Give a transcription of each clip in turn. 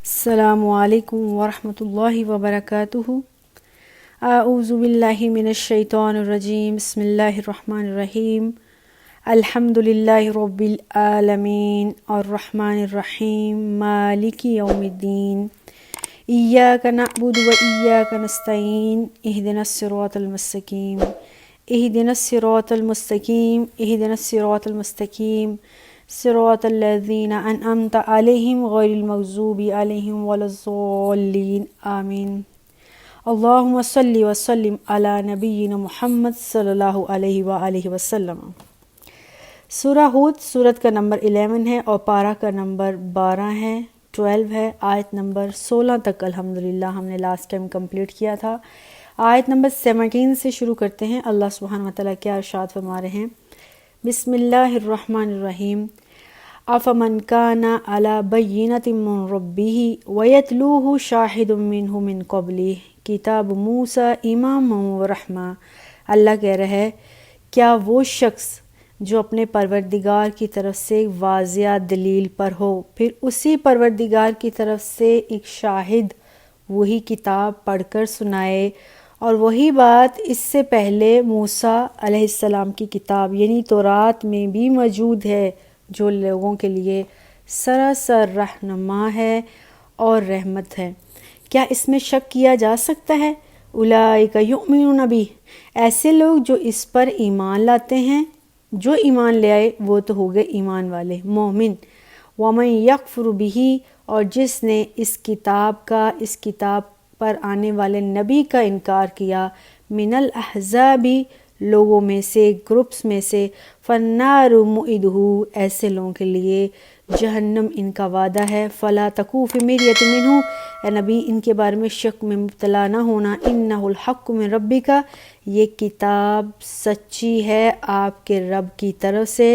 السلام علیکم ورحمۃ اللہ وبرکاتہ۔ اعوذ باللہ من الشیطان الرجیم، بسم اللہ الرحمن الرحیم۔ الحمد للہ رب العالمین الرحمن الرحیم مالک یوم الدین، ایاک نعبد و ایاک نستعین، اہدنا الصراط المستقیم اہدنا الصراط المستقیم اہدنا الصراط المستقیم صراط الذین انعمت علیہم غیر المغضوب علیہم ولا الضالین آمین۔ اللہم صلی وسلم علی نبینا محمد صلی اللہ علیہ وآلہ وسلم۔ سورہ ہود سورت کا نمبر 11 ہے اور پارہ کا نمبر 12 ہے، 12 ہے۔ آیت نمبر 16 تک الحمدللہ ہم نے لاسٹ ٹائم کمپلیٹ کیا تھا۔ آیت نمبر 17 سے شروع کرتے ہیں۔ اللہ سبحانہ وتعالیٰ کیا ارشاد فرما رہے ہیں؟ بسم اللہ الرحمن الرحیم۔ افمن کان علی بینۃ من ربہ ویتلوہ شاہد منہ من قبلہ کتاب موسیٰ اماما ورحمہ۔ اللہ کہہ رہا ہے، کیا وہ شخص جو اپنے پروردگار کی طرف سے واضح دلیل پر ہو، پھر اسی پروردگار کی طرف سے ایک شاہد وہی کتاب پڑھ کر سنائے، اور وہی بات اس سے پہلے موسیٰ علیہ السلام کی کتاب یعنی تورات میں بھی موجود ہے، جو لوگوں کے لیے سراسر رہنما ہے اور رحمت ہے، کیا اس میں شک کیا جا سکتا ہے؟ اولئک یؤمنون بہ، ایسے لوگ جو اس پر ایمان لاتے ہیں، جو ایمان لے آئے وہ تو ہو گئے ایمان والے مومن۔ ومن یکفر بہ، اور جس نے اس کتاب پر آنے والے نبی کا انکار کیا، من الاحزاب، لوگوں میں سے، گروپس میں سے، فالنار موعدہ، ایسے لوگوں کے لیے جہنم ان کا وعدہ ہے۔ فلا تکو فی مریۃ منہ، اے نبی ان کے بارے میں شک میں مبتلا نہ ہونا، انہ الحق من ربک، یہ کتاب سچی ہے آپ کے رب کی طرف سے،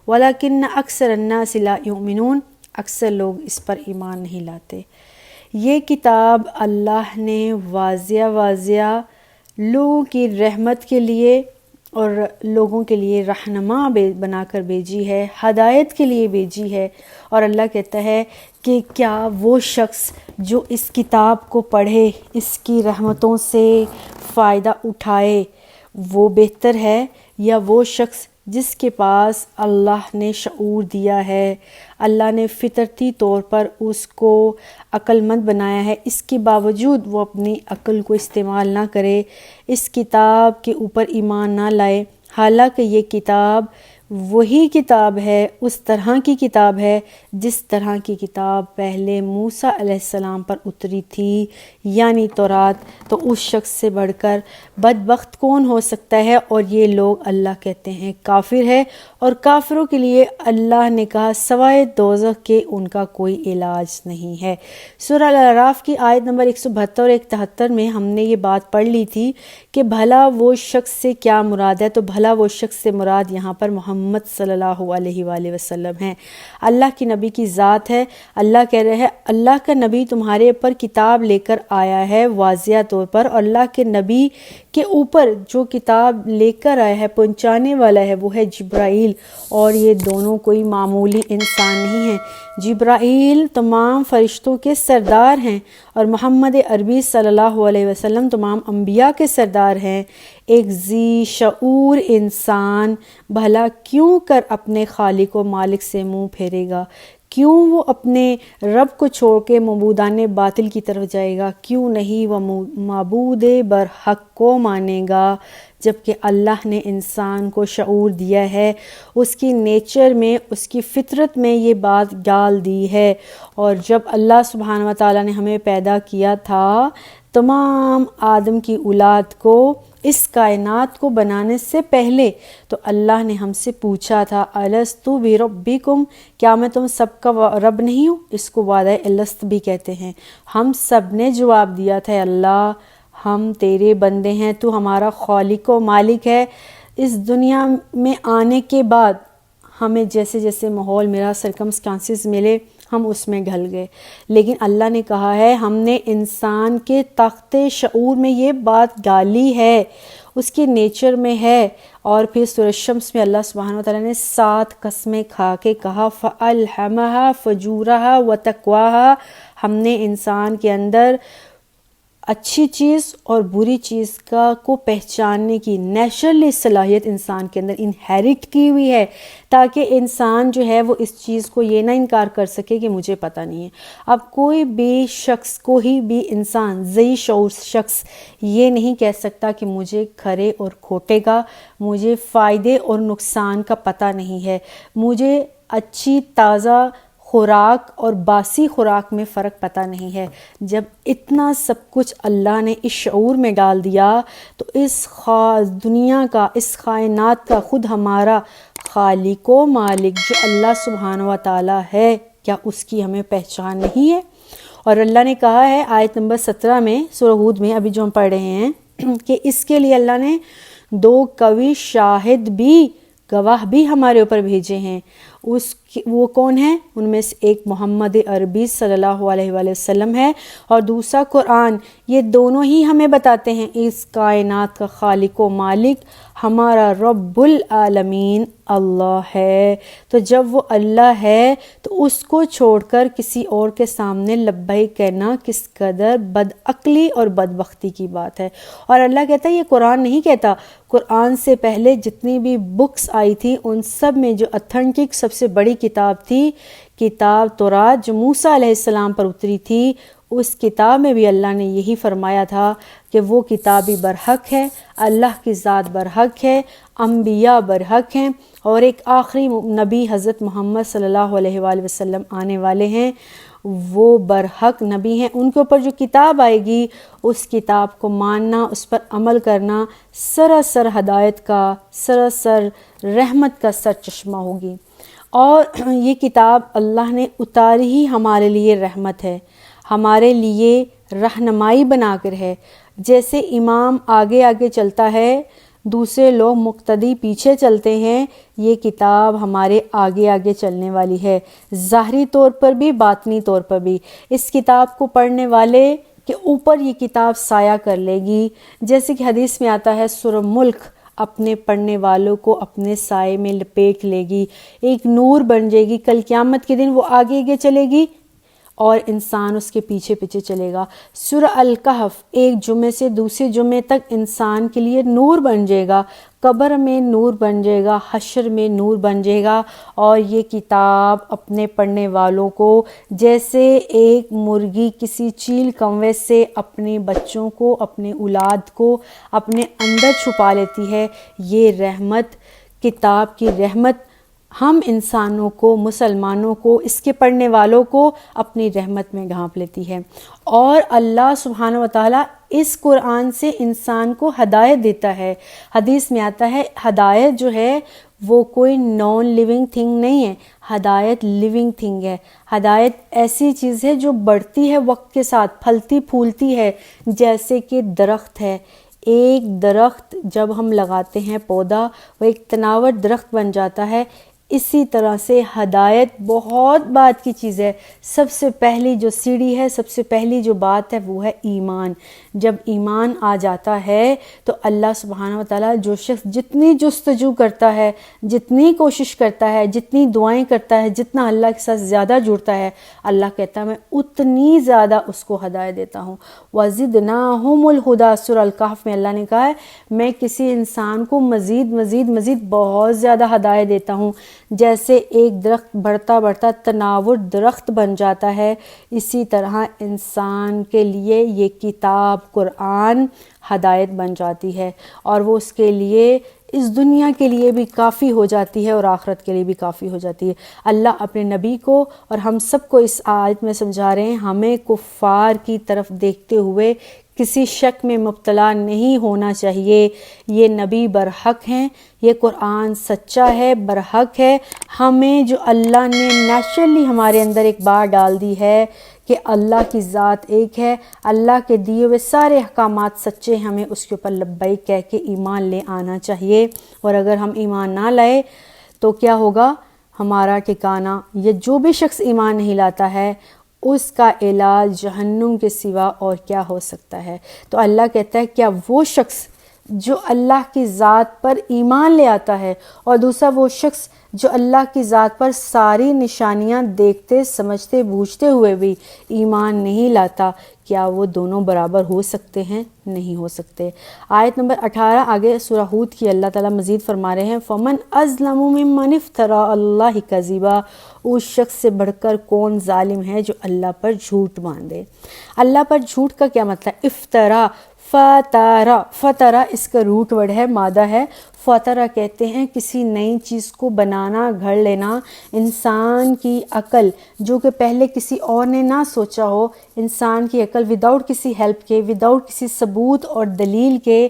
ولکن اکثر الناس لا یؤمنون، اکثر لوگ اس پر ایمان نہیں لاتے۔ یہ کتاب اللہ نے واضح لوگوں کی رحمت کے لیے اور لوگوں کے لیے رہنما بنا کر بھیجی ہے، ہدایت کے لیے بھیجی ہے۔ اور اللہ کہتا ہے کہ کیا وہ شخص جو اس کتاب کو پڑھے، اس کی رحمتوں سے فائدہ اٹھائے، وہ بہتر ہے، یا وہ شخص جس کے پاس اللہ نے شعور دیا ہے، اللہ نے فطرتی طور پر اس کو عقل مند بنایا ہے، اس کے باوجود وہ اپنی عقل کو استعمال نہ کرے، اس کتاب کے اوپر ایمان نہ لائے، حالانکہ یہ کتاب وہی کتاب ہے، اس طرح کی کتاب ہے جس طرح کی کتاب پہلے موسیٰ علیہ السلام پر اتری تھی، یعنی تورات۔ تو اس شخص سے بڑھ کر بدبخت کون ہو سکتا ہے؟ اور یہ لوگ اللہ کہتے ہیں کافر ہے، اور کافروں کے لیے اللہ نے کہا سوائے دوزخ کے ان کا کوئی علاج نہیں ہے۔ سورہ الاعراف کی آیت نمبر 172 اور 173 میں ہم نے یہ بات پڑھ لی تھی کہ بھلا وہ شخص سے کیا مراد ہے؟ تو بھلا وہ شخص سے مراد یہاں پر محمد صلی اللہ علیہ وآلہ وسلم ہے، اللہ کی نبی کی ذات ہے۔ اللہ کہہ رہے ہیں اللہ کا نبی تمہارے اوپر کتاب لے کر آیا ہے واضح طور پر، اور اللہ کے نبی کے اوپر جو کتاب لے کر آیا ہے، پہنچانے والا ہے، وہ ہے جبرائیل، اور یہ دونوں کوئی معمولی انسان نہیں ہیں۔ جبرائیل تمام فرشتوں کے سردار ہیں، اور محمد عربی صلی اللہ علیہ وسلم تمام انبیاء کے سردار ہیں۔ ایک ذی شعور انسان بھلا کیوں کر اپنے خالق و مالک سے منہ پھیرے گا؟ کیوں وہ اپنے رب کو چھوڑ کے معبودان باطل کی طرف جائے گا؟ کیوں نہیں وہ معبود برحق کو مانے گا؟ جبکہ اللہ نے انسان کو شعور دیا ہے، اس کی نیچر میں، اس کی فطرت میں یہ بات ڈال دی ہے۔ اور جب اللہ سبحانہ وتعالیٰ نے ہمیں پیدا کیا تھا، تمام آدم کی اولاد کو، اس کائنات کو بنانے سے پہلے، تو اللہ نے ہم سے پوچھا تھا الست بربکم، کیا میں تم سب کا رب نہیں ہوں؟ اس کو وعدہ الست بھی کہتے ہیں۔ ہم سب نے جواب دیا تھا اللہ ہم تیرے بندے ہیں، تو ہمارا خالق و مالک ہے۔ اس دنیا میں آنے کے بعد ہمیں جیسے جیسے ماحول میرا سرکمسٹانسز ملے ہم اس میں ڈھل گئے، لیکن اللہ نے کہا ہے ہم نے انسان کے تخت شعور میں یہ بات ڈالی ہے، اس کے نیچر میں ہے۔ اور پھر سورہ الشمس میں اللہ سبحانہ وتعالیٰ نے 7 قسمیں کھا کے کہا فَأَلْهَمَهَا فُجُورَهَا وَتَقْوَاهَا، ہم نے انسان کے اندر اچھی چیز اور بری چیز کو پہچاننے کی نیچرلی صلاحیت انسان کے اندر انہیرٹ کی ہوئی ہے، تاکہ انسان جو ہے وہ اس چیز کو یہ نہ انکار کر سکے کہ مجھے پتہ نہیں ہے۔ اب کوئی بھی شخص، کوئی بھی انسان، ذی شعور شخص یہ نہیں کہہ سکتا کہ مجھے کھرے اور کھوٹے کا، مجھے فائدے اور نقصان کا پتہ نہیں ہے، مجھے اچھی تازہ خوراک اور باسی خوراک میں فرق پتہ نہیں ہے۔ جب اتنا سب کچھ اللہ نے اس شعور میں ڈال دیا تو اس دنیا کا، اس کائنات کا خود ہمارا خالق و مالک جو اللہ سبحانہ و تعالی ہے، کیا اس کی ہمیں پہچان نہیں ہے؟ اور اللہ نے کہا ہے آیت نمبر 17 میں سورہ ہود میں، ابھی جو ہم پڑھ رہے ہیں، کہ اس کے لیے اللہ نے 2 قوی شاہد بھی، گواہ بھی ہمارے اوپر بھیجے ہیں۔ وہ کون ہیں؟ ان میں سے ایک محمد عربی صلی اللہ علیہ وآلہ وسلم ہے، اور دوسرا قرآن۔ یہ دونوں ہی ہمیں بتاتے ہیں اس کائنات کا خالق و مالک ہمارا رب العالمین اللہ ہے۔ تو جب وہ اللہ ہے تو اس کو چھوڑ کر کسی اور کے سامنے لبیک کہنا کس قدر بدعقلی اور بدبختی کی بات ہے۔ اور اللہ کہتا ہے، یہ قرآن نہیں کہتا، قرآن سے پہلے جتنی بھی بکس آئی تھی ان سب میں جو اتھینٹک سب سے بڑی کتاب تھی، کتاب تورات، جو موسیٰ علیہ السلام پر اتری تھی، اس کتاب میں بھی اللہ نے یہی فرمایا تھا کہ وہ کتاب بھی برحق ہے، اللہ کی ذات برحق ہے، انبیاء برحق ہیں، اور ایک آخری نبی حضرت محمد صلی اللہ علیہ وآلہ وسلم آنے والے ہیں، وہ برحق نبی ہیں۔ ان کے اوپر جو کتاب آئے گی اس کتاب کو ماننا، اس پر عمل کرنا سراسر ہدایت کا، سراسر رحمت کا سر چشمہ ہوگی۔ اور یہ کتاب اللہ نے اتاری ہی ہمارے لیے رحمت ہے، ہمارے لیے رہنمائی بنا کر ہے۔ جیسے امام آگے آگے چلتا ہے، دوسرے لوگ مقتدی پیچھے چلتے ہیں، یہ کتاب ہمارے آگے آگے چلنے والی ہے، ظاہری طور پر بھی باطنی طور پر بھی۔ اس کتاب کو پڑھنے والے کے اوپر یہ کتاب سایہ کر لے گی، جیسے کہ حدیث میں آتا ہے سورہ ملک اپنے پڑھنے والوں کو اپنے سائے میں لپیٹ لے گی، ایک نور بن جائے گی۔ کل قیامت کے دن وہ آگے آگے چلے گی اور انسان اس کے پیچھے پیچھے چلے گا۔ سورہ الکہف ایک جمعے سے دوسرے جمعے تک انسان کے لیے نور بن جائے گا، قبر میں نور بن جائے گا، حشر میں نور بن جائے گا۔ اور یہ کتاب اپنے پڑھنے والوں کو جیسے ایک مرغی کسی چیل کنوے سے اپنے بچوں کو، اپنے اولاد کو اپنے اندر چھپا لیتی ہے، یہ رحمت، کتاب کی رحمت ہم انسانوں کو، مسلمانوں کو، اس کے پڑھنے والوں کو اپنی رحمت میں ڈھانپ لیتی ہے۔ اور اللہ سبحانہ و تعالیٰ اس قرآن سے انسان کو ہدایت دیتا ہے۔ حدیث میں آتا ہے ہدایت جو ہے وہ کوئی نان لیونگ تھنگ نہیں ہے، ہدایت لیونگ تھنگ ہے۔ ہدایت ایسی چیز ہے جو بڑھتی ہے وقت کے ساتھ، پھلتی پھولتی ہے، جیسے کہ درخت ہے۔ ایک درخت جب ہم لگاتے ہیں پودا، وہ ایک تناور درخت بن جاتا ہے۔ اسی طرح سے ہدایت بہت بات کی چیز ہے۔ سب سے پہلی جو سیڑھی ہے، سب سے پہلی جو بات ہے وہ ہے ایمان۔ جب ایمان آ جاتا ہے تو اللہ سبحانہ وتعالیٰ جو شخص جتنی جستجو کرتا ہے، جتنی کوشش کرتا ہے، جتنی دعائیں کرتا ہے، جتنا اللہ کے ساتھ زیادہ جڑتا ہے، اللہ کہتا ہے میں اتنی زیادہ اس کو ہدایت دیتا ہوں۔ وَزِدْنَاهُمُ الْهُدَىٰ سورہ الکہف میں اللہ نے کہا ہے میں کسی انسان کو مزید مزید مزید بہت زیادہ ہدایت دیتا ہوں۔ جیسے ایک درخت بڑھتا بڑھتا تناور درخت بن جاتا ہے، اسی طرح انسان کے لیے یہ کتاب قرآن ہدایت بن جاتی ہے، اور وہ اس کے لیے اس دنیا کے لیے بھی کافی ہو جاتی ہے اور آخرت کے لیے بھی کافی ہو جاتی ہے۔ اللہ اپنے نبی کو اور ہم سب کو اس آیت میں سمجھا رہے ہیں، ہمیں کفار کی طرف دیکھتے ہوئے کسی شک میں مبتلا نہیں ہونا چاہیے۔ یہ نبی برحق ہیں، یہ قرآن سچا ہے، برحق ہے۔ ہمیں جو اللہ نے نیچرلی ہمارے اندر ایک بات ڈال دی ہے کہ اللہ کی ذات ایک ہے، اللہ کے دیے ہوئے سارے احکامات سچے، ہمیں اس کے اوپر لبیک کہہ کے ایمان لے آنا چاہیے۔ اور اگر ہم ایمان نہ لائے تو کیا ہوگا؟ ہمارا ٹھکانہ، یہ جو بھی شخص ایمان نہیں لاتا ہے اس کا علاج جہنم کے سوا اور کیا ہو سکتا ہے۔ تو اللہ کہتا ہے کیا وہ شخص جو اللہ کی ذات پر ایمان لے آتا ہے، اور دوسرا وہ شخص جو اللہ کی ذات پر ساری نشانیاں دیکھتے سمجھتے بوجھتے ہوئے بھی ایمان نہیں لاتا، کیا وہ دونوں برابر ہو سکتے ہیں؟ نہیں ہو سکتے۔ آیت نمبر 18 آگے سورہ ہود کی اللہ تعالیٰ مزید فرما رہے ہیں فَمَنْ أَظْلَمُ مِمَّنِ افْتَرَىٰ عَلَى اللَّهِ كَذِبًا، اس شخص سے بڑھ کر کون ظالم ہے جو اللہ پر جھوٹ باندھے۔ اللہ پر جھوٹ کا کیا مطلب؟ افطرا، فترا، فترا اس کا روٹ ورڈ ہے، مادہ ہے۔ فترا کہتے ہیں کسی نئی چیز کو بنانا، گھڑ لینا۔ انسان کی عقل جو کہ پہلے کسی اور نے نہ سوچا ہو، انسان کی عقل وداؤٹ کسی ہیلپ کے، وداؤٹ کسی ثبوت اور دلیل کے،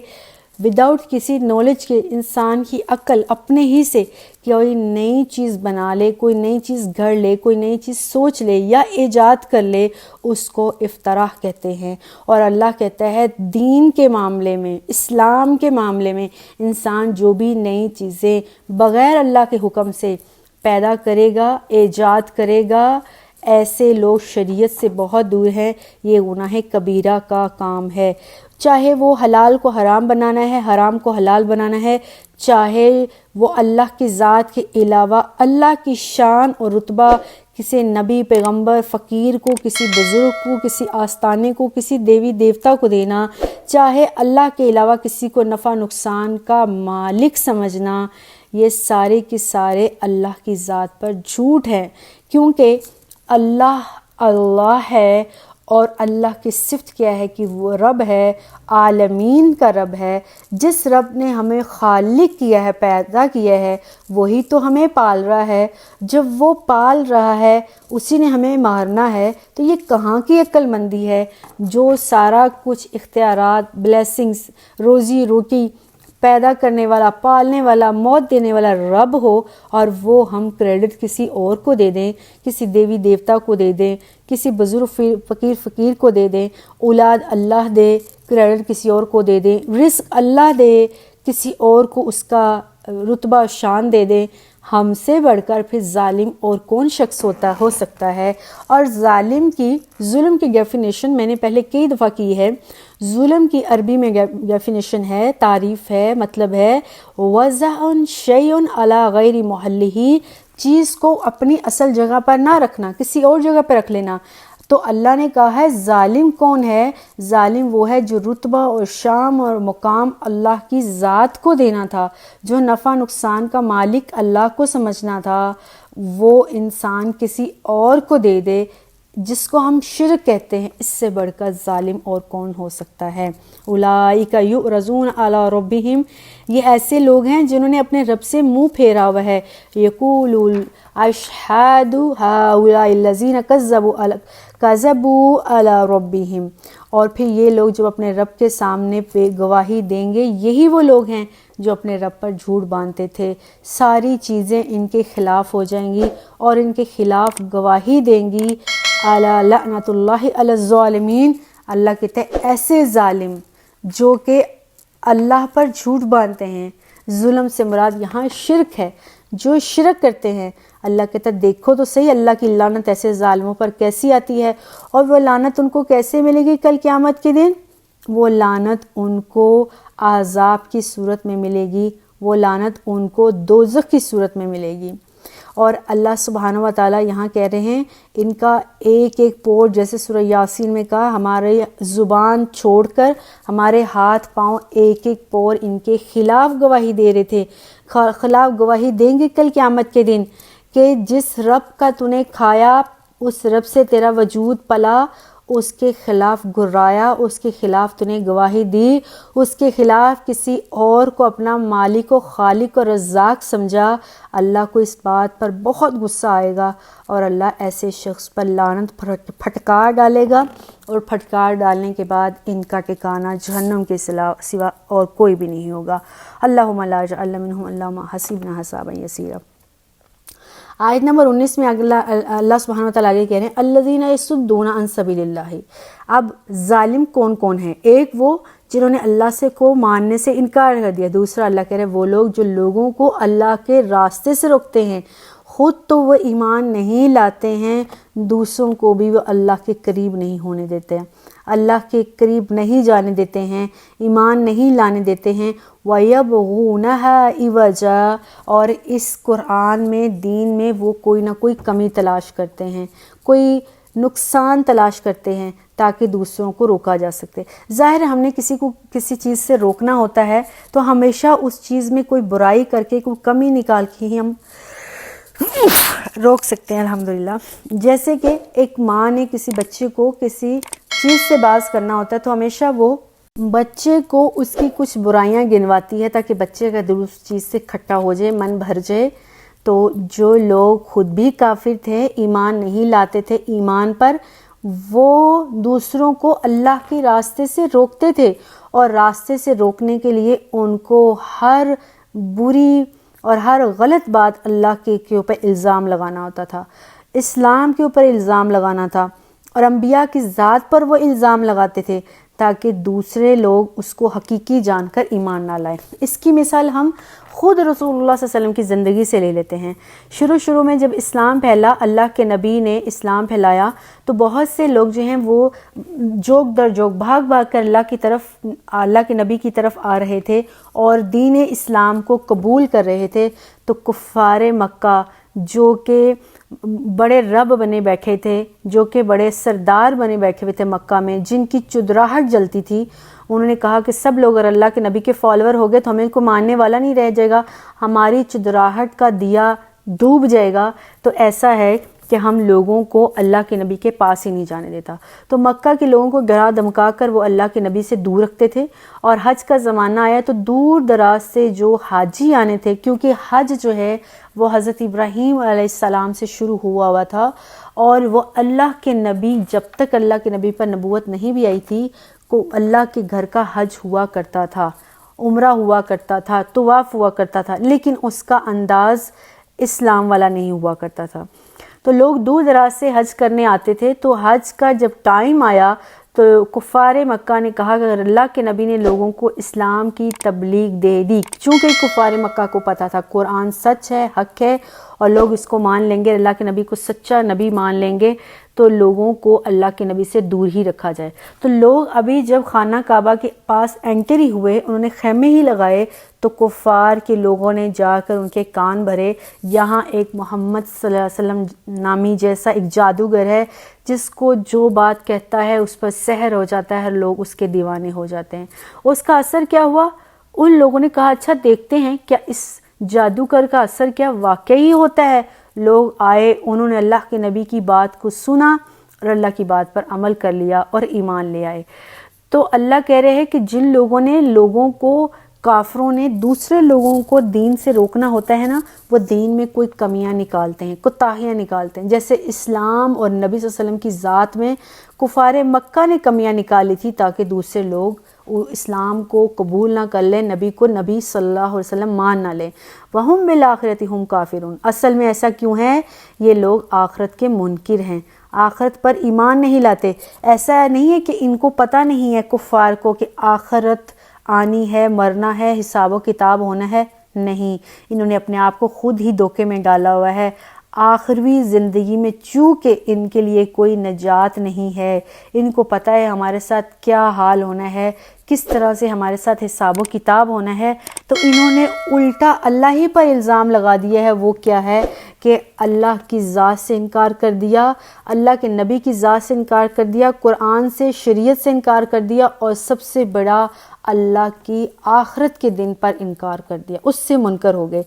وداؤٹ کسی نالج کے، انسان کی عقل اپنے ہی سے کوئی نئی چیز بنا لے، کوئی نئی چیز گھڑ لے، کوئی نئی چیز سوچ لے یا ایجاد کر لے، اس کو افتراء کہتے ہیں۔ اور اللہ کہتا ہے دین کے معاملے میں، اسلام کے معاملے میں انسان جو بھی نئی چیزیں بغیر اللہ کے حکم سے پیدا کرے گا، ایجاد کرے گا، ایسے لوگ شریعت سے بہت دور ہیں، یہ گناہ کبیرہ کا کام ہے۔ چاہے وہ حلال کو حرام بنانا ہے، حرام کو حلال بنانا ہے، چاہے وہ اللہ کی ذات کے علاوہ اللہ کی شان اور رتبہ کسی نبی، پیغمبر، فقیر کو، کسی بزرگ کو، کسی آستانے کو، کسی دیوی دیوتا کو دینا، چاہے اللہ کے علاوہ کسی کو نفع نقصان کا مالک سمجھنا، یہ سارے کے سارے اللہ کی ذات پر جھوٹ ہے، کیونکہ اللہ ہے، اور اللہ کی صفت کیا ہے کہ وہ رب ہے، عالمین کا رب ہے۔ جس رب نے ہمیں خالق کیا ہے، پیدا کیا ہے، وہی تو ہمیں پال رہا ہے۔ جب وہ پال رہا ہے، اسی نے ہمیں مارنا ہے، تو یہ کہاں کی عقل مندی ہے؟ جو سارا کچھ اختیارات، بلیسنگز، روزی روٹی پیدا کرنے والا، پالنے والا، موت دینے والا رب ہو، اور وہ ہم کریڈٹ کسی اور کو دے دیں، کسی دیوی دیوتا کو دے دیں، کسی بزرگ فقیر کو دے دیں، اولاد اللہ دے، کریڈٹ کسی اور کو دے دیں، رزق اللہ دے، کسی اور کو اس کا رتبہ شان دے دیں، ہم سے بڑھ کر پھر ظالم اور کون شخص ہو سکتا ہے؟ اور ظلم کی ڈیفینیشن میں نے پہلے کئی دفعہ کی ہے۔ ظلم کی عربی میں ڈیفینیشن ہے، تعریف ہے، مطلب ہے وضع شیء علی غیر محلہ، چیز کو اپنی اصل جگہ پر نہ رکھنا، کسی اور جگہ پر رکھ لینا۔ تو اللہ نے کہا ہے ظالم کون ہے؟ ظالم وہ ہے جو رتبہ اور شان اور مقام اللہ کی ذات کو دینا تھا، جو نفع نقصان کا مالک اللہ کو سمجھنا تھا، وہ انسان کسی اور کو دے دے، جس کو ہم شرک کہتے ہیں۔ اس سے بڑھ کر ظالم اور کون ہو سکتا ہے؟ اولئک یعرضون علی ربہم، یہ ایسے لوگ ہیں جنہوں نے اپنے رب سے منہ پھیرا ہوا ہے۔ یقول اشہد ہؤلاء الذین کذبوا علی ربہم، اور پھر یہ لوگ جو اپنے رب کے سامنے پہ گواہی دیں گے، یہی وہ لوگ ہیں جو اپنے رب پر جھوٹ باندھتے تھے۔ ساری چیزیں ان کے خلاف ہو جائیں گی اور ان کے خلاف گواہی دیں گی۔ الا لعنۃ اللہ علی الظالمین، اللہ کہتے ہیں ایسے ظالم جو کہ اللہ پر جھوٹ باندھتے ہیں۔ ظلم سے مراد یہاں شرک ہے، جو شرک کرتے ہیں۔ اللہ کہتا ہے دیکھو تو صحیح اللہ کی لعنت ایسے ظالموں پر کیسی آتی ہے، اور وہ لعنت ان کو کیسے ملے گی کل قیامت کے دن؟ وہ لعنت ان کو عذاب کی صورت میں ملے گی، وہ لعنت ان کو دوزخ کی صورت میں ملے گی۔ اور اللہ سبحانہ و تعالیٰ یہاں کہہ رہے ہیں ان کا ایک ایک پور، جیسے سورہ یاسین میں کہا ہمارے زبان چھوڑ کر ہمارے ہاتھ پاؤں ایک ایک پور ان کے خلاف گواہی دے رہے تھے، خلاف گواہی دیں گے کل قیامت کے دن کہ جس رب کا تو نے کھایا، اس رب سے تیرا وجود پلا، اس کے خلاف گرایا، اس کے خلاف تو نے گواہی دی، اس کے خلاف کسی اور کو اپنا مالک و خالق و رزاق سمجھا، اللہ کو اس بات پر بہت غصہ آئے گا، اور اللہ ایسے شخص پر لعنت پھٹکار ڈالے گا، اور پھٹکار ڈالنے کے بعد ان کا ٹھکانہ جہنم کے سوا اور کوئی بھی نہیں ہوگا۔ اللہم لا اجعلنا منہم، اللہم حسبنا حسابا یسیرا۔ آیت نمبر 19 میں اللہ سبحانہ وتعالیٰ آگے کہہ رہے ہیں الذین یصدون عن سبیل اللہ۔ اب ظالم کون کون ہیں؟ ایک وہ جنہوں نے اللہ سے کو ماننے سے انکار کر دیا، دوسرا اللہ کہہ رہے ہیں وہ لوگ جو لوگوں کو اللہ کے راستے سے روکتے ہیں، خود تو وہ ایمان نہیں لاتے ہیں، دوسروں کو بھی وہ اللہ کے قریب نہیں ہونے دیتے ہیں، اللہ کے قریب نہیں جانے دیتے ہیں، ایمان نہیں لانے دیتے ہیں۔ وَيَبْغُونَهَا عِوَجًا، اور اس قرآن میں، دین میں وہ کوئی نہ کوئی کمی تلاش کرتے ہیں، کوئی نقصان تلاش کرتے ہیں تاکہ دوسروں کو روکا جا سکے۔ ظاہر ہے ہم نے کسی کو کسی چیز سے روکنا ہوتا ہے تو ہمیشہ اس چیز میں کوئی برائی کر کے، کوئی کمی نکال کے ہی ہم روک سکتے ہیں الحمدللہ۔ جیسے کہ ایک ماں نے کسی بچے کو کسی چیز سے باز کرنا ہوتا ہے تو ہمیشہ وہ بچے کو اس کی کچھ برائیاں گنواتی ہے تاکہ بچے کا دل اس چیز سے کھٹا ہو جائے، من بھر جائے۔ تو جو لوگ خود بھی کافر تھے، ایمان نہیں لاتے تھے ایمان پر، وہ دوسروں کو اللہ کے راستے سے روکتے تھے، اور راستے سے روکنے کے لیے ان کو ہر بری اور ہر غلط بات اللہ کے اوپر الزام لگانا ہوتا تھا، اسلام کے اوپر الزام لگانا تھا، اور انبیاء کی ذات پر وہ الزام لگاتے تھے تاکہ دوسرے لوگ اس کو حقیقی جان کر ایمان نہ لائیں۔ اس کی مثال ہم خود رسول اللہ صلی اللہ علیہ وسلم کی زندگی سے لے لیتے ہیں۔ شروع میں جب اسلام پھیلا، اللہ کے نبی نے اسلام پھیلایا، تو بہت سے لوگ جو ہیں وہ جوک در جوک بھاگ کر اللہ کے نبی کی طرف آ رہے تھے اور دین اسلام کو قبول کر رہے تھے۔ تو کفار مکہ جو کہ بڑے رب بنے بیٹھے تھے، جو کہ بڑے سردار بنے بیٹھے ہوئے تھے مکہ میں، جن کی چدراہٹ جلتی تھی، انہوں نے کہا کہ سب لوگ اگر اللہ کے نبی کے فالوور ہو گئے تو ہمیں کو ماننے والا نہیں رہ جائے گا، ہماری چدراہٹ کا دیا ڈوب جائے گا، تو ایسا ہے کہ ہم لوگوں کو اللہ کے نبی کے پاس ہی نہیں جانے دیتا۔ تو مکہ کے لوگوں کو ڈرا دھمکا کر وہ اللہ کے نبی سے دور رکھتے تھے، اور حج کا زمانہ آیا تو دور دراز سے جو حاجی آنے تھے، کیونکہ حج جو ہے وہ حضرت ابراہیم علیہ السلام سے شروع ہوا تھا، اور وہ اللہ کے نبی، جب تک اللہ کے نبی پر نبوت نہیں بھی آئی تھی، کو اللہ کے گھر کا حج ہوا کرتا تھا، عمرہ ہوا کرتا تھا، طواف ہوا کرتا تھا، لیکن اس کا انداز اسلام والا نہیں ہوا کرتا تھا۔ تو لوگ دور دراز سے حج کرنے آتے تھے، تو حج کا جب ٹائم آیا تو کفار مکہ نے کہا کہ اگر اللہ کے نبی نے لوگوں کو اسلام کی تبلیغ دے دی، چونکہ کفار مکہ کو پتہ تھا قرآن سچ ہے، حق ہے، اور لوگ اس کو مان لیں گے، اللہ کے نبی کو سچا نبی مان لیں گے، تو لوگوں کو اللہ کے نبی سے دور ہی رکھا جائے۔ تو لوگ ابھی جب خانہ کعبہ کے پاس انٹر ہی ہوئے، انہوں نے خیمے ہی لگائے، تو کفار کے لوگوں نے جا کر ان کے کان بھرے، یہاں ایک محمد صلی اللہ علیہ وسلم نامی جیسا ایک جادوگر ہے جس کو جو بات کہتا ہے اس پر سحر ہو جاتا ہے، ہر لوگ اس کے دیوانے ہو جاتے ہیں۔ اس کا اثر کیا ہوا؟ ان لوگوں نے کہا اچھا دیکھتے ہیں کیا اس جادوگر کا اثر کیا واقعی ہوتا ہے۔ لوگ آئے، انہوں نے اللہ کے نبی کی بات کو سنا اور اللہ کی بات پر عمل کر لیا اور ایمان لے آئے۔ تو اللہ کہہ رہے ہیں کہ جن لوگوں نے لوگوں کو، کافروں نے دوسرے لوگوں کو دین سے روکنا ہوتا ہے نا، وہ دین میں کوئی کمیاں نکالتے ہیں، کوتاہیاں نکالتے ہیں۔ جیسے اسلام اور نبی صلی اللہ علیہ وسلم کی ذات میں کفار مکہ نے کمیاں نکالی تھی تاکہ دوسرے لوگ اسلام کو قبول نہ کر لیں، نبی کو نبی صلی اللہ علیہ وسلم مان نہ لیں۔ وَهُمْ بِالْآخِرَةِ هُمْ كَافِرُونَ، اصل میں ایسا کیوں ہے؟ یہ لوگ آخرت کے منکر ہیں، آخرت پر ایمان نہیں لاتے۔ ایسا نہیں ہے کہ ان کو پتہ نہیں ہے کفار کو کہ آخرت آنی ہے، مرنا ہے، حساب و کتاب ہونا ہے، نہیں، انہوں نے اپنے آپ کو خود ہی دھوکے میں ڈالا ہوا ہے۔ آخروی زندگی میں چونکہ ان کے لیے کوئی نجات نہیں ہے، ان کو پتہ ہے ہمارے ساتھ کیا حال ہونا ہے، کس طرح سے ہمارے ساتھ حساب و کتاب ہونا ہے، تو انہوں نے الٹا اللہ ہی پر الزام لگا دیا ہے۔ وہ کیا ہے کہ اللہ کی ذات سے انکار کر دیا، اللہ کے نبی کی ذات سے انکار کر دیا، قرآن سے، شریعت سے انکار کر دیا، اور سب سے بڑا اللہ کی آخرت کے دن پر انکار کر دیا، اس سے منکر ہو گئے۔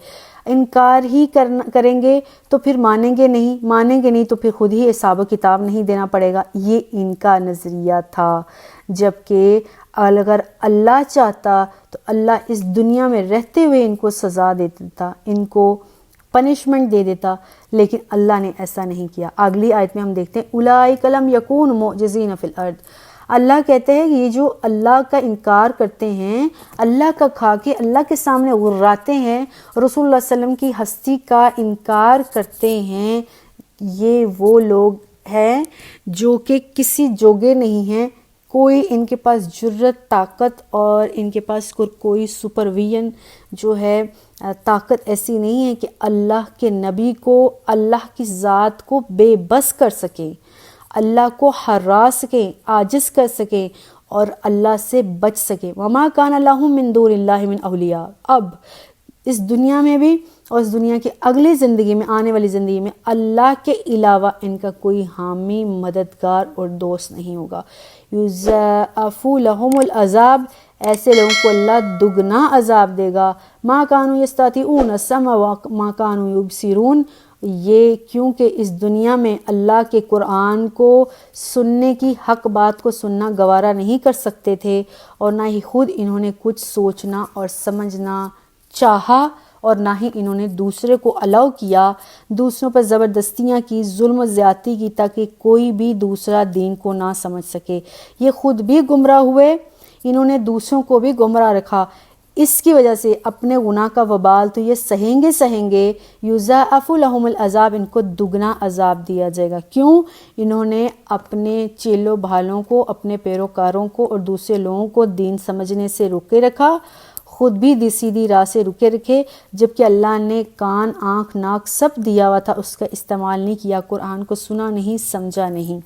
انکار ہی کریں گے تو پھر مانیں گے نہیں تو پھر خود ہی حساب و کتاب نہیں دینا پڑے گا، یہ ان کا نظریہ تھا۔ جبکہ اگر اللہ چاہتا تو اللہ اس دنیا میں رہتے ہوئے ان کو سزا دے دیتا، ان کو پنشمنٹ دے دیتا، لیکن اللہ نے ایسا نہیں کیا۔ اگلی آیت میں ہم دیکھتے ہیں اولئک لم یکونوا معجزین فی الارض، اللہ کہتے ہیں کہ یہ جو اللہ کا انکار کرتے ہیں، اللہ کا کھا کے اللہ کے سامنے غراتے ہیں، رسول اللہ صلی اللہ علیہ وسلم کی ہستی کا انکار کرتے ہیں، یہ وہ لوگ ہیں جو کہ کسی جوگے نہیں ہیں کوئی ان کے پاس جرت، طاقت اور ان کے پاس کوئی سپرویژن جو ہے طاقت ایسی نہیں ہے کہ اللہ کے نبی کو، اللہ کی ذات کو بے بس کر سکیں، اللہ کو ہرا سکیں، عاجز کر سکیں اور اللہ سے بچ سکیں۔ وما کان لہم من دون اللہ من اولیاء۔ اب اس دنیا میں بھی اور اس دنیا کی اگلی زندگی میں، آنے والی زندگی میں، اللہ کے علاوہ ان کا کوئی حامی، مددگار اور دوست نہیں ہوگا۔ یضاعف لہم العذاب، ایسے لوگوں کو اللہ دگنا عذاب دے گا۔ ما کانوا یستطیعون السمع وما کانوا یبصرون، یہ کیونکہ اس دنیا میں اللہ کے قرآن کو سننے کی، حق بات کو سننا گوارا نہیں کر سکتے تھے، اور نہ ہی خود انہوں نے کچھ سوچنا اور سمجھنا چاہا، اور نہ ہی انہوں نے دوسرے کو الاؤ کیا، دوسروں پر زبردستیاں کی، ظلم و زیادتی کی، تاکہ کوئی بھی دوسرا دین کو نہ سمجھ سکے۔ یہ خود بھی گمراہ ہوئے، انہوں نے دوسروں کو بھی گمراہ رکھا۔ اس کی وجہ سے اپنے گناہ کا وبال تو یہ سہیں گے۔ یضاعف لہم العذاب، ان کو دگنا عذاب دیا جائے گا۔ کیوں؟ انہوں نے اپنے چیلوں بھالوں کو، اپنے پیروکاروں کو اور دوسرے لوگوں کو دین سمجھنے سے روکے رکھا، خود بھی سیدھی راہ سے روکے رکھے، جبکہ اللہ نے کان، آنکھ، ناک سب دیا ہوا تھا، اس کا استعمال نہیں کیا، قرآن کو سنا نہیں، سمجھا نہیں۔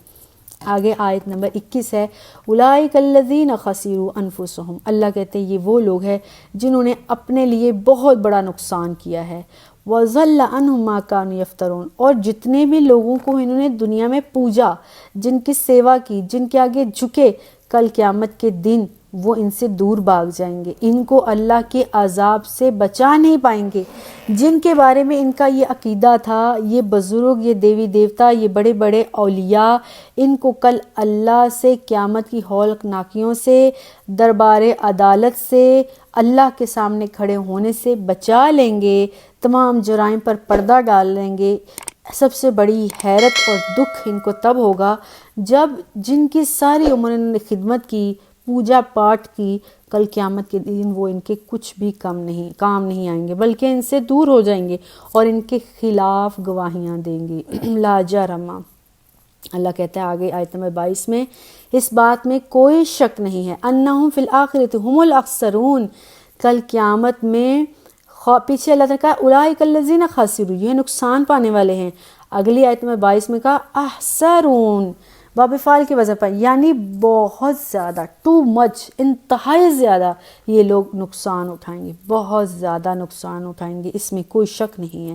آگے آیت نمبر 21 ہے، اولئک الذین خسروا انفسہم، اللہ کہتے ہیں یہ وہ لوگ ہیں جنہوں نے اپنے لیے بہت بڑا نقصان کیا ہے۔ وَضَلَّ عَنْهُمْ مَا كَانُوا يَفْتَرُونَ، اور جتنے بھی لوگوں کو انہوں نے دنیا میں پوجا، جن کی سیوا کی، جن کے آگے جھکے، کل قیامت کے دن وہ ان سے دور بھاگ جائیں گے، ان کو اللہ کے عذاب سے بچا نہیں پائیں گے۔ جن کے بارے میں ان کا یہ عقیدہ تھا، یہ بزرگ، یہ دیوی دیوتا، یہ بڑے بڑے اولیاء، ان کو کل اللہ سے، قیامت کی ہولناکیوں سے، دربار عدالت سے، اللہ کے سامنے کھڑے ہونے سے بچا لیں گے، تمام جرائم پر پردہ ڈال لیں گے۔ سب سے بڑی حیرت اور دکھ ان کو تب ہوگا جب جن کی ساری عمر انہوں نے خدمت کی، پوجا پاٹ کی، کل قیامت کے دن وہ ان کے کچھ بھی کام نہیں آئیں گے، بلکہ ان سے دور ہو جائیں گے اور ان کے خلاف گواہیاں دیں گے۔ لا جرم، اللہ کہتا ہے آگے آیت نمبر 22 میں، اس بات میں کوئی شک نہیں ہے، انہم فی الآخرۃ ہم الاخسرون، کل قیامت میں پیچھے اللہ نے کہا اولئک الذین خسروا، یہ نقصان پانے والے ہیں، اگلی آیت نمبر 22 میں کہا احسرون، باب فعل کی وجہ پر، یعنی بہت زیادہ، ٹو مچ، انتہائی زیادہ یہ لوگ نقصان اٹھائیں گے، بہت زیادہ نقصان اٹھائیں گے، اس میں کوئی شک نہیں ہے۔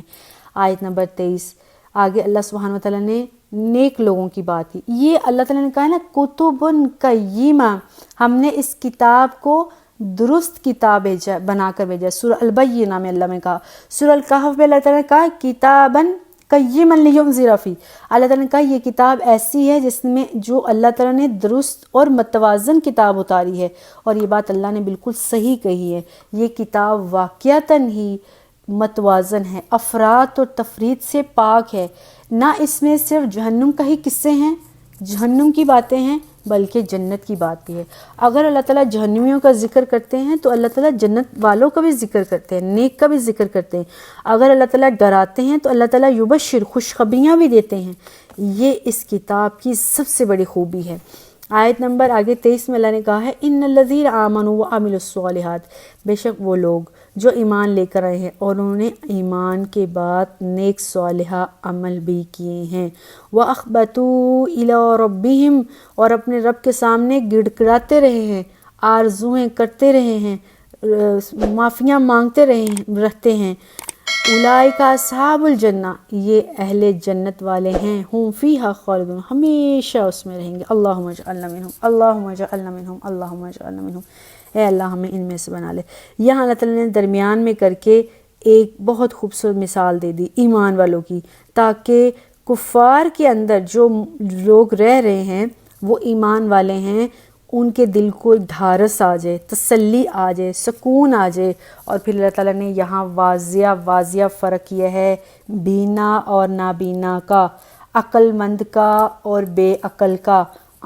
آیت نمبر 23 آگے اللہ سبحانہ وتعالیٰ نے نیک لوگوں کی بات کی، یہ اللہ تعالیٰ نے کہا نا کتب قیمہ، ہم نے اس کتاب کو درست کتاب بنا کر بھیجا۔ سورہ البینہ میں اللہ نے کہا، سورہ الکہف میں اللہ تعالیٰ نے کہا کتاباً قیما لینذر فیہ، اللہ تعالیٰ نے کہا یہ کتاب ایسی ہے جس میں جو اللہ تعالیٰ نے درست اور متوازن کتاب اتاری ہے، اور یہ بات اللہ نے بالکل صحیح کہی ہے، یہ کتاب واقعتاً ہی متوازن ہے، افراط اور تفریط سے پاک ہے، نہ اس میں صرف جہنم کا ہی قصے ہیں، جہنم کی باتیں ہیں، بلکہ جنت کی بات بھی ہے۔ اگر اللہ تعالیٰ جہنمیوں کا ذکر کرتے ہیں تو اللہ تعالیٰ جنت والوں کا بھی ذکر کرتے ہیں، نیک کا بھی ذکر کرتے ہیں۔ اگر اللہ تعالیٰ ڈراتے ہیں تو اللہ تعالیٰ یبشر، خوشخبریاں بھی دیتے ہیں۔ یہ اس کتاب کی سب سے بڑی خوبی ہے۔ آیت نمبر آگے 23 میں اللہ نے کہا ہے ان الذین آمنوا وعملوا الصالحات، بے شک وہ لوگ جو ایمان لے کر آئے ہیں اور انہوں نے ایمان کے بعد نیک صالحہ عمل بھی کیے ہیں، وَأَخْبَتُوا إِلَىٰ رَبِّهِمْ، اور اپنے رب کے سامنے گڑ گڑاتے رہے ہیں، آرزویں کرتے رہے ہیں، معافیاں مانگتے رہتے ہیں، اولئک اصحاب الجنہ، یہ اہل جنت والے ہیں، ہم فیہا خالدون، ہمیشہ اس میں رہیں گے۔ اللہم اجعلنا منہم، اللہم اجعلنا منہم، اللہم اجعلنا منہم، اے اللہ ہمیں ان میں سے بنا لے۔ یہاں اللہ تعالیٰ نے درمیان میں کر کے ایک بہت خوبصورت مثال دے دی ایمان والوں کی، تاکہ کفار کے اندر جو لوگ رہ رہے ہیں وہ ایمان والے ہیں، ان کے دل کو ڈھارس آ جائے، تسلی آ جائے، سکون آ جائے۔ اور پھر اللہ تعالیٰ نے یہاں واضح فرق کیا ہے بینا اور نابینا کا، عقل مند کا اور بے عقل کا،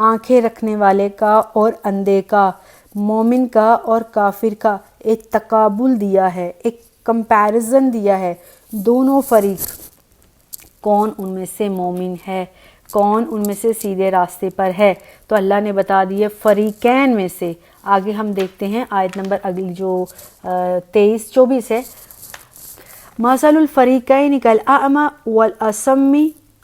آنکھیں رکھنے والے کا اور اندھے کا، مومن کا اور کافر کا، ایک تقابل دیا ہے، ایک کمپیریزن دیا ہے، دونوں فریق کون ان میں سے مومن ہے، کون ان میں سے سیدھے راستے پر ہے؟ تو اللہ نے بتا دی ہے فریقین میں سے۔ آگے ہم دیکھتے ہیں آیت نمبر اگلی جو 23-24 ہے، مثل الفریقین کالاعمی والاصم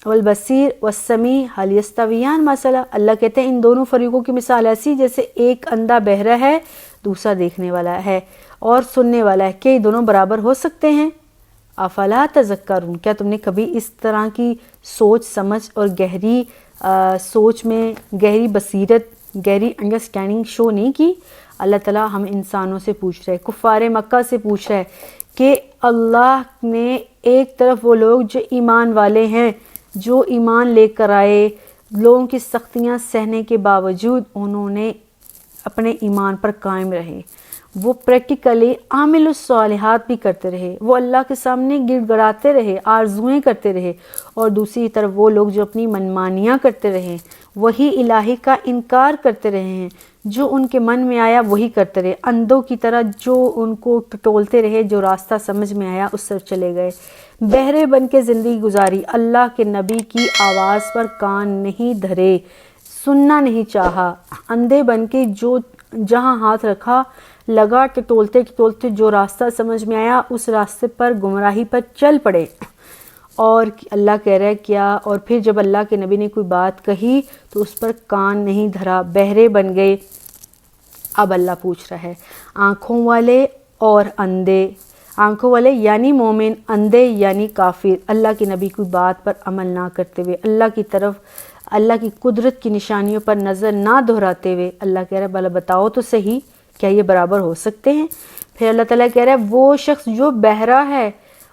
والبصیر والسمیع هل یستویان مثلا۔ اللہ کہتے ہیں ان دونوں فریقوں کی مثال ایسی جیسے ایک اندھا بہرا ہے، دوسرا دیکھنے والا ہے اور سننے والا ہے، کہ یہ دونوں برابر ہو سکتے ہیں؟ افلا تذکرون، کیا تم نے کبھی اس طرح کی سوچ سمجھ اور گہری سوچ میں گہری بصیرت، گہری انڈرسٹینڈنگ شو نہیں کی؟ اللہ تعالیٰ ہم انسانوں سے پوچھ رہے، کفار مکہ سے پوچھ رہے کہ اللہ نے ایک طرف وہ لوگ جو ایمان والے ہیں، جو ایمان لے کر آئے، لوگوں کی سختیاں سہنے کے باوجود انہوں نے اپنے ایمان پر قائم رہے، وہ پریکٹیکلی عامل الصالحات بھی کرتے رہے، وہ اللہ کے سامنے گڑ گڑاتے رہے، آرزویں کرتے رہے، اور دوسری طرف وہ لوگ جو اپنی منمانیاں کرتے رہے، وہی الہی کا انکار کرتے رہے ہیں، جو ان کے من میں آیا وہی کرتے رہے، اندھوں کی طرح جو ان کو ٹٹولتے رہے، جو راستہ سمجھ میں آیا اس طرف چلے گئے، بہرے بن کے زندگی گزاری، اللہ کے نبی کی آواز پر کان نہیں دھرے، سننا نہیں چاہا، اندھے بن کے جو جہاں ہاتھ رکھا لگا ٹٹولتے ٹٹولتے جو راستہ سمجھ میں آیا اس راستے پر گمراہی پر چل پڑے۔ اور اللہ کہہ رہا ہے کیا، اور پھر جب اللہ کے نبی نے کوئی بات کہی تو اس پر کان نہیں دھرا، بہرے بن گئے۔ اب اللہ پوچھ رہا ہے آنکھوں والے اور اندھے، آنکھوں والے یعنی مومن، اندھے یعنی کافر، اللہ کے نبی کی بات پر عمل نہ کرتے ہوئے، اللہ کی طرف اللہ کی قدرت کی نشانیوں پر نظر نہ دہراتے ہوئے، اللہ کہہ رہا ہے بھلا بتاؤ تو صحیح، کیا یہ برابر ہو سکتے ہیں؟ پھر اللہ تعالیٰ کہہ رہا ہے وہ شخص جو بہرا ہے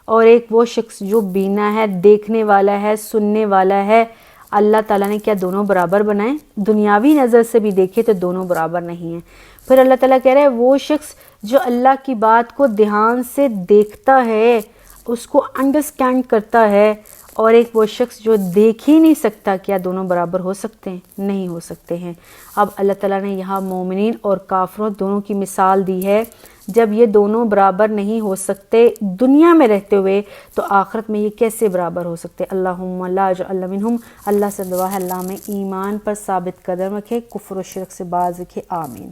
اور ایک وہ شخص جو بینا ہے، دیکھنے والا ہے، سننے والا ہے، اللہ تعالیٰ نے کیا دونوں برابر بنائے؟ دنیاوی نظر سے بھی دیکھے تو دونوں برابر نہیں ہیں۔ پھر اللہ تعالیٰ کہہ رہا ہے وہ شخص جو اللہ کی بات کو دھیان سے دیکھتا ہے، اس کو انڈرسٹینڈ کرتا ہے، اور ایک وہ شخص جو دیکھ ہی نہیں سکتا، کیا دونوں برابر ہو سکتے ہیں؟ نہیں ہو سکتے ہیں۔ اب اللہ تعالیٰ نے یہاں مومنین اور کافروں دونوں کی مثال دی ہے، جب یہ دونوں برابر نہیں ہو سکتے دنیا میں رہتے ہوئے تو آخرت میں یہ کیسے برابر ہو سکتے؟ اللہم لا اجعلنا منہم، اللہ سے دعا ہے اللہ میں ایمان پر ثابت قدم رکھے، کفر و شرک سے باز رکھے، آمین۔